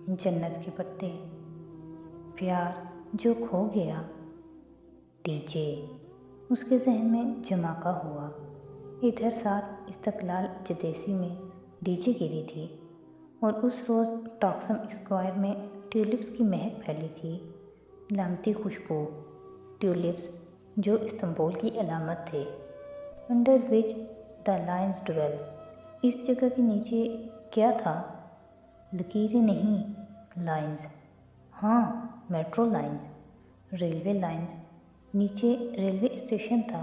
जन्नत के पत्ते, प्यार जो खो गया, डीजे उसके जहन में जमाका हुआ। इधर साथ इस्तकलाल जदेसी में डीजे गिरी थी और उस रोज़ टॉक्सम स्क्वायर में ट्यूलिप्स की महक फैली थी, लामती खुशबू। ट्यूलिप्स जो इस्तांबुल की अलामत थे, under which the lions dwell. इस जगह के नीचे क्या था? लकीरें नहीं, लाइंस। हाँ, मेट्रो लाइंस, रेलवे लाइंस। नीचे रेलवे स्टेशन था।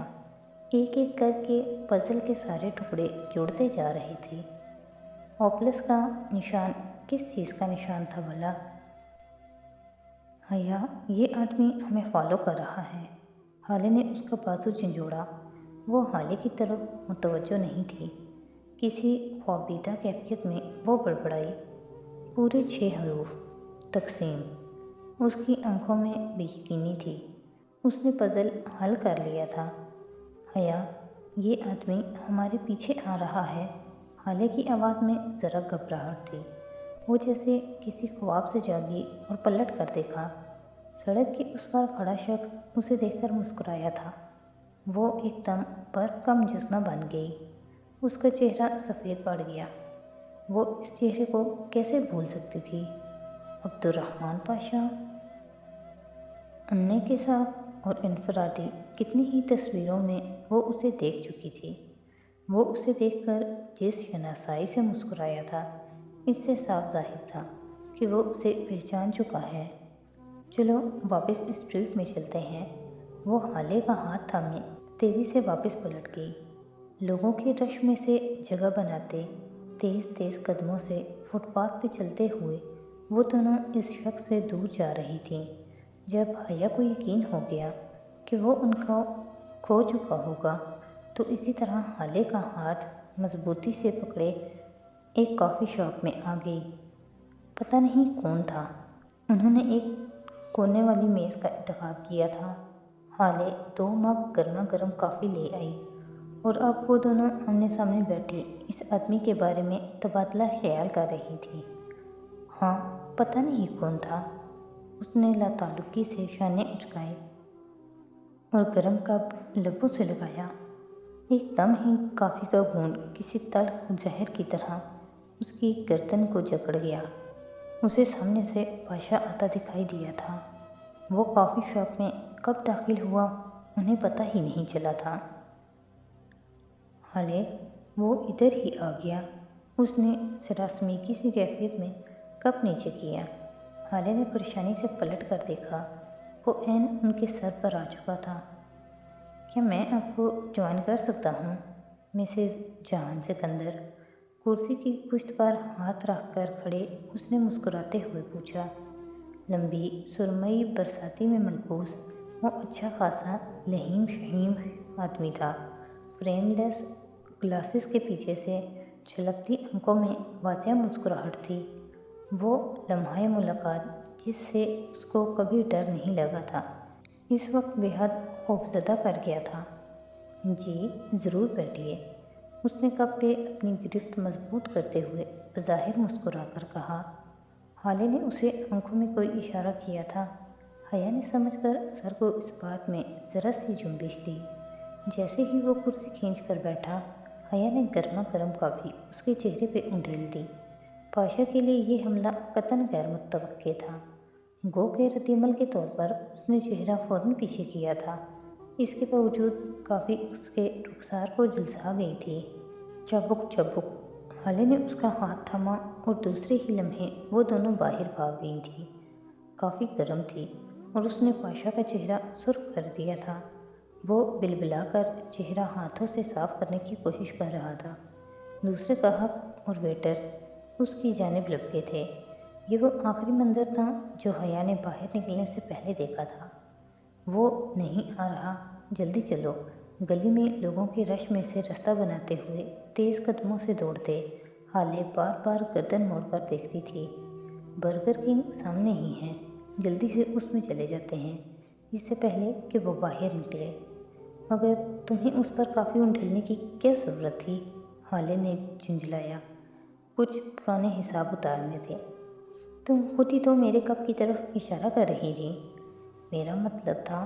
एक एक करके पजल के सारे टुकड़े जुड़ते जा रहे थे। ओपलस का निशान किस चीज़ का निशान था भला? हया, ये आदमी हमें फॉलो कर रहा है। हाले ने उसका बाजू झंझोड़ा। वो हाले की तरफ मुतवज्जो नहीं थी। किसी ख्वाबीदा कैफियत में वो बड़बड़ाई, पूरे 6 हरूफ, तकसीम। उसकी आंखों में बेयकीनी थी। उसने पजल हल कर लिया था। हया, ये आदमी हमारे पीछे आ रहा है। हाले की आवाज़ में ज़रा घबराहट थी। वो जैसे किसी ख्वाब से जागी और पलट कर देखा। सड़क के उस पार खड़ा शख्स उसे देखकर मुस्कुराया था। वो एकदम बर्फ का मुजस्मा बन गई। उसका चेहरा सफ़ेद पड़ गया। वो इस चेहरे को कैसे भूल सकती थी? अब्दुर्रहमान पाशा। अन्य के साथ और इनफरादी कितनी ही तस्वीरों में वो उसे देख चुकी थी। वो उसे देखकर जिस शनासाई से मुस्कुराया था, इससे साफ जाहिर था कि वो उसे पहचान चुका है। चलो वापस स्ट्रीट में चलते हैं। वो हाले का हाथ थामे तेज़ी से वापस पलट गई। लोगों के रश में से जगह बनाते तेज़ तेज़ कदमों से फुटपाथ पे चलते हुए वो दोनों इस शख्स से दूर जा रही थीं। जब हया को यकीन हो गया कि वो उनको खो चुका होगा, तो इसी तरह हाले का हाथ मजबूती से पकड़े एक कॉफ़ी शॉप में आ गई। पता नहीं कौन था। उन्होंने एक कोने वाली मेज़ का इंतखाब किया था। हाले 2 मग गर्मा गर्म कॉफ़ी ले आई और अब वो दोनों आमने सामने बैठी इस आदमी के बारे में तबादला ख्याल कर रही थी। हाँ, पता नहीं कौन था। उसने लाताल्लुकी से शाने उचकाए और गर्म कप लबों से लगाया। एकदम ही कॉफ़ी का घूंट किसी तल्ख जहर की तरह उसकी गर्दन को जकड़ गया। उसे सामने से पाशा आता दिखाई दिया था। वो कॉफ़ी शॉप में कब दाखिल हुआ, उन्हें पता ही नहीं चला था। हाले, वो इधर ही आ गया। उसने सरासमीकी सी कैफियत में कप नीचे किया। हाले ने परेशानी से पलट कर देखा। वो ऐन उनके सर पर आ चुका था। क्या मैं आपको ज्वाइन कर सकता हूँ, मिसेज़ जहान सिकंदर? कुर्सी की पुश्त पर हाथ रख कर खड़े उसने मुस्कुराते हुए पूछा। लंबी सुरमई बरसाती में मलबूस वो अच्छा खासा लहीम शहीम आदमी था। फ्रेमलेस ग्लासेस के पीछे से छलकती आंखों में वाज़िया मुस्कुराहट थी। वो लम्हाए मुलाकात जिससे उसको कभी डर नहीं लगा था, इस वक्त बेहद खौफजदा कर गया था। जी ज़रूर बैठिए, उसने कप पे अपनी गिरफ्त मजबूत करते हुए बज़ाहिर मुस्कुरा कर कहा। हाले ने उसे आंखों में कोई इशारा किया था। हया ने समझकर सर को इस बात में ज़रा सी जुम्बिश दी। जैसे ही वो कुर्सी खींच कर बैठा, हया ने गर्मा गर्म कॉफ़ी उसके चेहरे पे उंडेल दी। पाशा के लिए ये हमला कतन गैर मुतवक्के था। गो के रद्दअमल के तौर पर उसने चेहरा फ़ौरन पीछे किया था। इसके बावजूद काफ़ी उसके रुखसार को झुलसा गई थी। चाबुक चाबुक। हाले ने उसका हाथ थामा और दूसरे ही लम्हे वो दोनों बाहर भाग गई थी। काफ़ी गर्म थी और उसने पाशा का चेहरा सुर्ख कर दिया था। वो बिलबिलाकर चेहरा हाथों से साफ करने की कोशिश कर रहा था। दूसरे गाहक और वेटर्स उसकी जानिब लपके थे। ये वो आखिरी मंजर था जो हया ने बाहर निकलने से पहले देखा था। वो नहीं आ रहा, जल्दी चलो। गली में लोगों के रश में से रास्ता बनाते हुए तेज़ कदमों से दौड़ते हाले बार बार गर्दन मोड़कर देखती थी। बर्गर किंग सामने ही है, जल्दी से उसमें चले जाते हैं इससे पहले कि वो बाहर निकले। मगर तुम्हें उस पर काफ़ी उंडेलने की क्या ज़रूरत थी? हाले ने झुंझलाया। कुछ पुराने हिसाब उतारने थे। तुम खुद ही तो मेरे कप की तरफ इशारा कर रही थी। मेरा मतलब था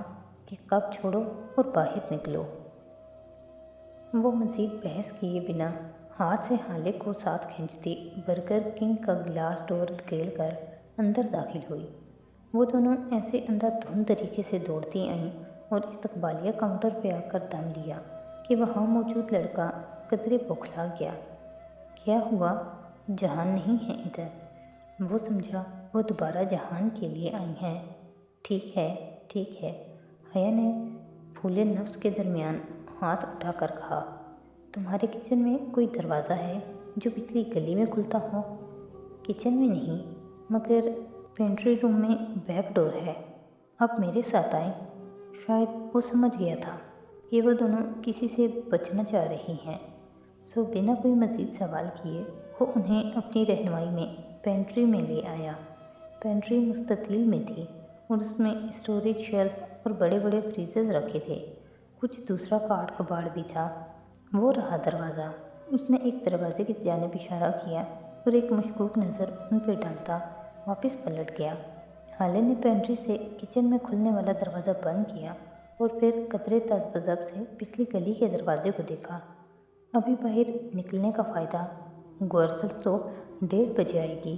कि कप छोड़ो और बाहर निकलो। वो मज़ीद बहस किए बिना हाथ से हाले को साथ खींचती बर्गर किंग का ग्लास डोर धकेल कर अंदर दाखिल हुई। वो दोनों ऐसे अंधाधुंध तरीके से दौड़ती आईं और इस्तकबालिया काउंटर पे आकर दम लिया कि वहाँ मौजूद लड़का कतरे बौखला गया। क्या हुआ? जहान नहीं है इधर। वो समझा वो दोबारा जहान के लिए आई हैं। ठीक है, ठीक है, हया ने फूले नफ्स के दरमियान हाथ उठाकर कहा। तुम्हारे किचन में कोई दरवाज़ा है जो पिछली गली में खुलता हो? किचन में नहीं, मगर पेंट्री रूम में बैक डोर है। अब मेरे साथ आए। शायद वो समझ गया था कि वो दोनों किसी से बचना चाह रही हैं, सो बिना कोई मज़ीद सवाल किए वो उन्हें अपनी रहनुमाई में पेंट्री में ले आया। पेंट्री मुस्ततील में थी और उसमें स्टोरेज शेल्फ और बड़े बड़े फ्रीजर्स रखे थे। कुछ दूसरा काट कबाड़ भी था। वो रहा दरवाज़ा। उसने एक दरवाजे की जानिब इशारा किया और एक मशकूक नज़र उन पर डालता वापस पलट गया। हाले ने पेंट्री से किचन में खुलने वाला दरवाज़ा बंद किया और फिर कतरे तज़बज़ब से पिछली गली के दरवाजे को देखा। अभी बाहर निकलने का फ़ायदा, गुर्जल तो 1:30 बजे आएगी।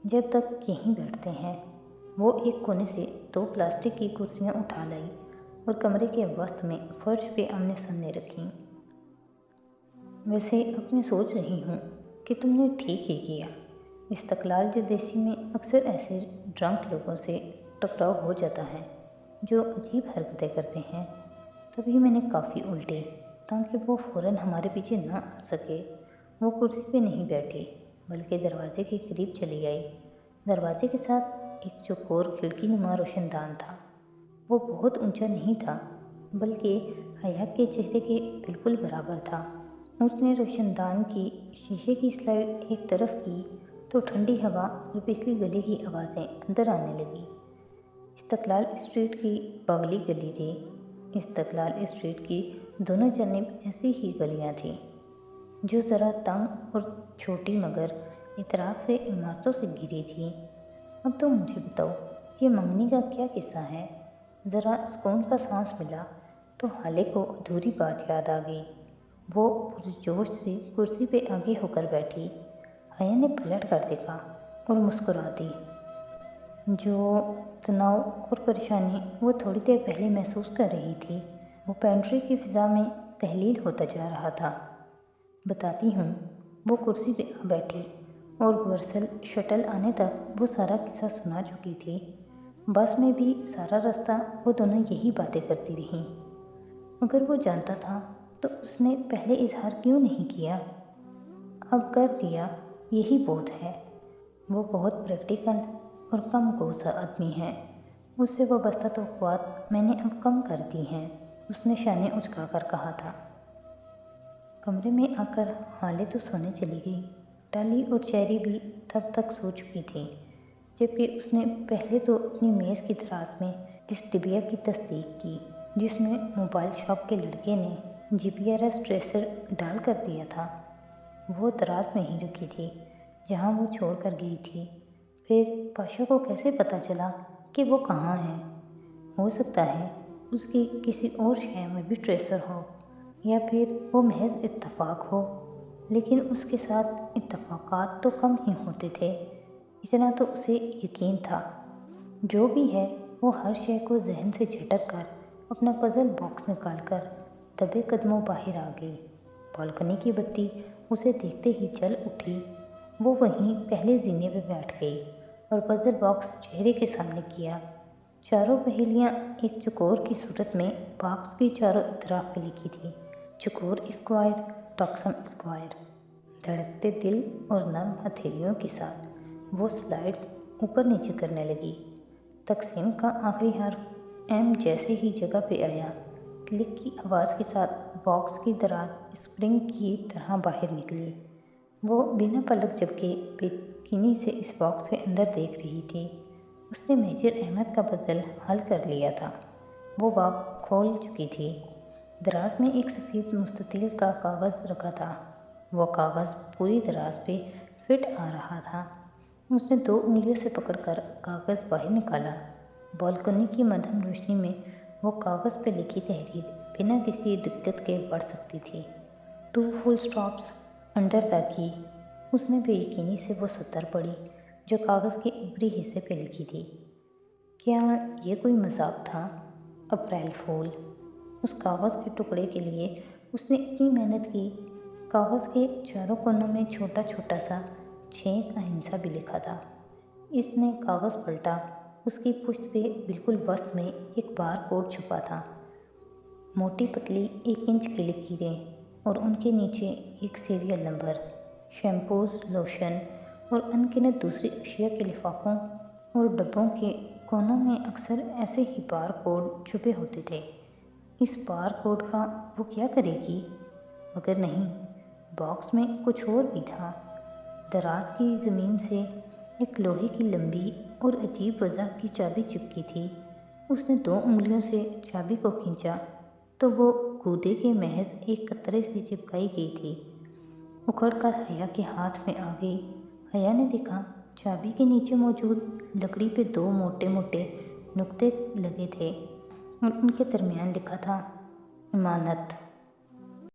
जब तक यहीं बैठते हैं। वो एक कोने से 2 प्लास्टिक की कुर्सियाँ उठा लाई और कमरे के वस्त में फर्श पे आमने सामने रखीं। वैसे अब मैं सोच रही हूँ कि तुमने ठीक ही किया। इस्तकलाल जदेसी में अक्सर ऐसे ड्रंक लोगों से टकराव हो जाता है जो अजीब हरकतें करते हैं। तभी मैंने काफ़ी उल्टी ताकि वो फ़ौरन हमारे पीछे ना आ सके। वो कुर्सी पे नहीं बैठी बल्कि दरवाजे के करीब चली आई। दरवाजे के साथ एक चौकोर खिड़की नुमा रोशनदान था। वो बहुत ऊंचा नहीं था बल्कि हया के चेहरे के बिल्कुल बराबर था। उसने रोशनदान की शीशे की स्लाइड एक तरफ की तो ठंडी हवा और पिछली गली की आवाज़ें अंदर आने लगी। इस्तकलाल स्ट्रीट की बगली गली थी। इस्तकलाल स्ट्रीट की दोनों जानिब ऐसी ही गलियां थीं जो ज़रा तंग और छोटी मगर इतराफ़ से इमारतों से घिरी थीं। अब तो मुझे बताओ ये मंगनी का क्या किस्सा है? ज़रा सुकून का सांस मिला तो हाले को अधूरी बात याद आ गई। वो पुरजोश से कुर्सी पे आगे होकर बैठी। हया ने पलट कर देखा और मुस्कुरा दी। जो तनाव और परेशानी वो थोड़ी देर पहले महसूस कर रही थी वो पेंट्री की फ़िज़ा में तहलील होता जा रहा था। बताती हूँ। वो कुर्सी पे आ बैठी और गुरसल शटल आने तक वो सारा किस्सा सुना चुकी थी। बस में भी सारा रास्ता वो दोनों यही बातें करती रहीं। अगर वो जानता था तो उसने पहले इजहार क्यों नहीं किया? अब कर दिया, यही बहुत है। वो बहुत प्रैक्टिकल और कम गोसा आदमी है। उससे वाबस्ता तौक़्क़ुआत मैंने अब कम कर दी हैं, उसने शाने उचकाकर कहा था। कमरे में आकर हाले तो सोने चली गई। टाली और चेरी भी तब तक सो चुकी थी, जबकि उसने पहले तो अपनी मेज़ की दराज में इस डिबिया की तस्दीक की जिसमें मोबाइल शॉप के लड़के ने जीपीआरएस ट्रेसर डाल कर दिया था। वो दराज में ही रखी थी जहाँ वो छोड़ कर गई थी। फिर पाशा को कैसे पता चला कि वो कहाँ है? हो सकता है उसकी किसी और शय में भी ट्रेसर हो या फिर वो महज इत्तफाक हो, लेकिन उसके साथ इत्तफाकात तो कम ही होते थे, इतना तो उसे यकीन था। जो भी है वो हर शय को जहन से झटक कर अपना पज़ल बॉक्स निकाल कर दबे कदमों बाहर आ गई। बालकनी की बत्ती उसे देखते ही जल उठी। वो वहीं पहले जीने पे बैठ गई और पज़ल बॉक्स चेहरे के सामने किया। चारों पहेलियाँ एक चकोर की सूरत में बॉक्स की चारों तरफ पे लिखी थी। चकोर स्क्वायर, टॉक्सम स्क्वायर। धड़कते दिल और नर्म हथेलियों के साथ वो स्लाइड्स ऊपर नीचे करने लगी। तकसीम का आखिरी हर्फ एम जैसे ही जगह पे आया, क्लिक की आवाज़ के साथ बॉक्स की दराज स्प्रिंग की तरह बाहर निकली। वो बिना पलक झपके बेयकीनी से इस बॉक्स के अंदर देख रही थी। उसने मेजर अहमद का पज़ल हल कर लिया था। वो बॉक्स खोल चुकी थी। दराज में एक सफ़ेद मुस्ततील का कागज़ रखा था। वो कागज़ पूरी दराज पे फिट आ रहा था। उसने 2 उंगलियों से पकड़कर कागज़ बाहर निकाला। बालकनी की मध्यम रोशनी में वो कागज़ पे लिखी तहरीर बिना किसी दिक्कत के पढ़ सकती थी। 2 full stops under the key. उसने बेयकीनी से वो सतर पढ़ी जो कागज़ के ऊपरी हिस्से पे लिखी थी। क्या ये कोई मजाक था? अप्रैल फूल। उस कागज़ के टुकड़े के लिए उसने इतनी मेहनत की। कागज़ के चारों कोनों में छोटा छोटा सा 6 का हिंसा भी लिखा था। इसने कागज़ पलटा। उसकी पुश्त पे बिल्कुल वस्त में एक बार कोड छुपा था। मोटी पतली 1 इंच की लकीरें और उनके नीचे एक सीरियल नंबर। शैम्पूज, लोशन और अनगिनत दूसरी अशिया के लिफाफों और डब्बों के कोनों में अक्सर ऐसे ही बार कोड छुपे होते थे। इस बार कोड का वो क्या करेगी? मगर नहीं, बॉक्स में कुछ और भी था। दराज की ज़मीन से एक लोहे की लंबी और अजीब वजह की चाबी चिपकी थी। उसने 2 उंगलियों से चाबी को खींचा तो वो गूदे के महज एक कतरे से चिपकाई गई थी। उखड़कर हया के हाथ में आ गई। हया ने देखा चाबी के नीचे मौजूद लकड़ी पे 2 मोटे मोटे नुक्ते लगे थे और उनके दरमियान लिखा था, इमानत।